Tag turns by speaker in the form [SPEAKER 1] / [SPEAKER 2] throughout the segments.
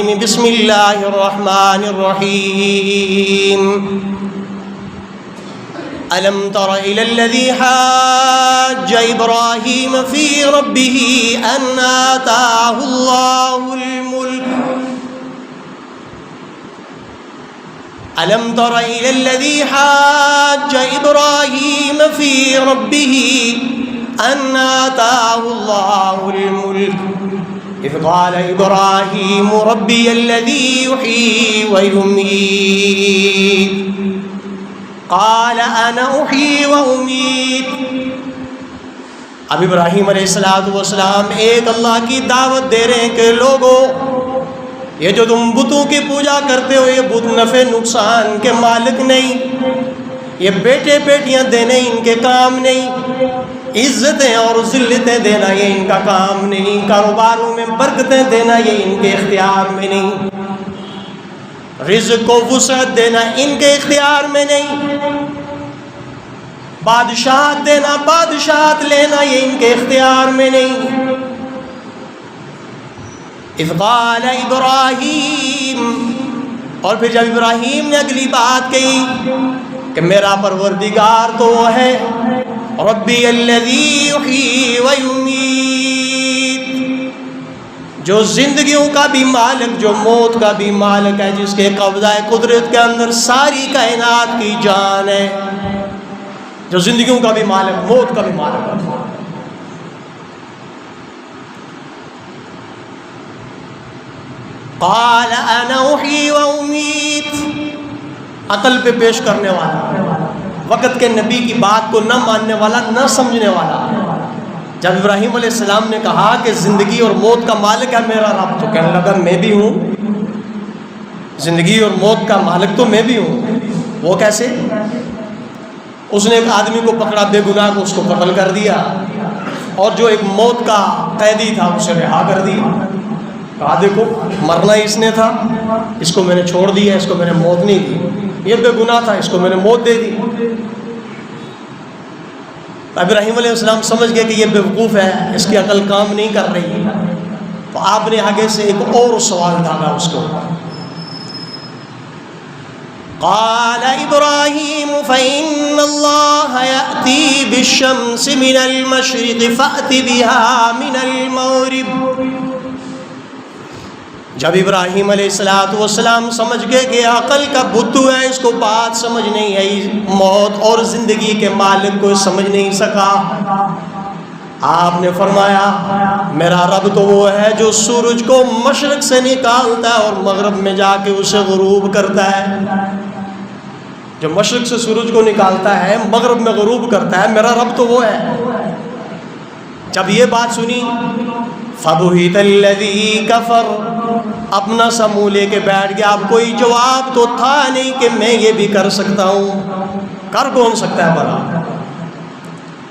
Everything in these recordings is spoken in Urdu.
[SPEAKER 1] الرجيم بسم الله الرحمن الرحيم ألم تر إلى الذي حاج إبراهيم في ربه أن آتاه الله الملك ألم تر إلى الذي حاج إبراهيم في ربه أن آتاه الله الملك إذ قال إبراهيم ربي الذي يحيي ويميت قال أنا أحيي وأميت۔ اب ابراہیم علیہ السلام ایک اللہ کی دعوت دے رہے ہیں کہ لوگوں، یہ جو تم بتوں کی پوجا کرتے ہو، یہ بت نفع نقصان کے مالک نہیں، یہ بیٹے بیٹیاں دینے ان کے کام نہیں، عزتیں اور ذلتیں دینا یہ ان کا کام نہیں، کاروباروں میں برکتیں دینا یہ ان کے اختیار میں نہیں، رزق کو وسعت دینا ان کے اختیار میں نہیں، بادشاہت دینا بادشاہت لینا یہ ان کے اختیار میں نہیں۔ اذ قال ابراہیم، اور پھر جب ابراہیم نے اگلی بات کہی کہ میرا پروردگار تو وہ ہے ربی الذی یحیی ویمیت، جو زندگیوں کا بھی مالک، جو موت کا بھی مالک ہے، جس کے قبضہ قدرت کے اندر ساری کائنات کی جان ہے، جو زندگیوں کا بھی مالک، موت کا بھی مالک ہے۔ قال انا احیی و امیت، عقل پہ پیش کرنے والا، وقت کے نبی کی بات کو نہ ماننے والا، نہ سمجھنے والا۔ جب ابراہیم علیہ السلام نے کہا کہ زندگی اور موت کا مالک ہے میرا رب، تو کہنے لگا میں بھی ہوں، زندگی اور موت کا مالک تو میں بھی ہوں۔ وہ کیسے؟ اس نے ایک آدمی کو پکڑا بے گناہ کو، اس کو قتل کر دیا، اور جو ایک موت کا قیدی تھا اسے رہا کر دیا۔ کہا دیکھو مرنا اس نے تھا، اس کو میں نے چھوڑ دیا، اس کو میں نے موت نہیں دی، یہ بے گناہ تھا، اس کو میں نے موت دے دی۔ ابراہیم علیہ السلام سمجھ گئے کہ یہ بیوقوف ہے، اس کی عقل کام نہیں کر رہی، تو آپ نے آگے سے ایک اور سوال ڈالا اس کو۔ قال ابراہیم فإن اللہ یأتی بالشمس من المشرق فأت بها من المغرب۔ جب ابراہیم علیہ السلام سمجھ گئے کہ عقل کا بدھو ہے، اس کو بات سمجھ نہیں آئی، موت اور زندگی کے مالک کو سمجھ نہیں سکا، آپ نے فرمایا میرا رب تو وہ ہے جو سورج کو مشرق سے نکالتا ہے اور مغرب میں جا کے اسے غروب کرتا ہے، جو مشرق سے سورج کو نکالتا ہے مغرب میں غروب کرتا ہے، میرا رب تو وہ ہے۔ جب یہ بات سنی فَبُهِتَ الَّذِي كَفَرَ، اپنا سا منہ لے کے بیٹھ گیا، اب کوئی جواب تو تھا نہیں کہ میں یہ بھی کر سکتا ہوں، کر کون سکتا ہے بھلا؟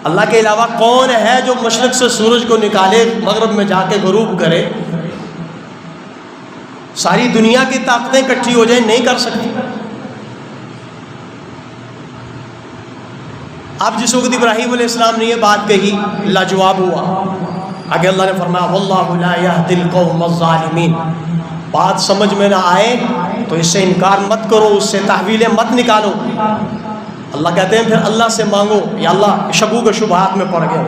[SPEAKER 1] اللہ کے علاوہ کون ہے جو مشرق سے سورج کو نکالے مغرب میں جا کے غروب کرے؟ ساری دنیا کی طاقتیں اکٹھی ہو جائیں نہیں کر سکتی۔ اب جس وقت ابراہیم علیہ السلام نے یہ بات کہی لاجواب ہوا، آگے اللہ نے فرمایا واللہ لا یہدی القوم الظالمین، بات سمجھ میں نہ آئے تو اس سے انکار مت کرو، اس سے تحویلیں مت نکالو۔ اللہ کہتے ہیں پھر اللہ سے مانگو، یا اللہ شکوک و شبہات میں پڑ گئے،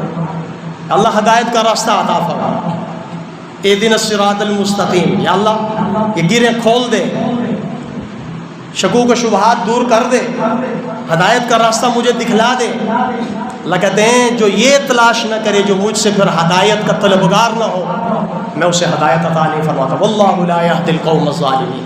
[SPEAKER 1] اللہ ہدایت کا راستہ عطا فرما، اہدنا الصراط المستقیم، یا اللہ یہ گیریں کھول دے، شکوک و شبہات دور کر دے، ہدایت کا راستہ مجھے دکھلا دے۔ اللہ کہتے ہیں جو یہ تلاش نہ کرے، جو مجھ سے پھر ہدایت کا طلبگار نہ ہو، میں اسے ہدایت عطا نہیں فرماتا۔ واللہ لا یہدی القوم الظالمین۔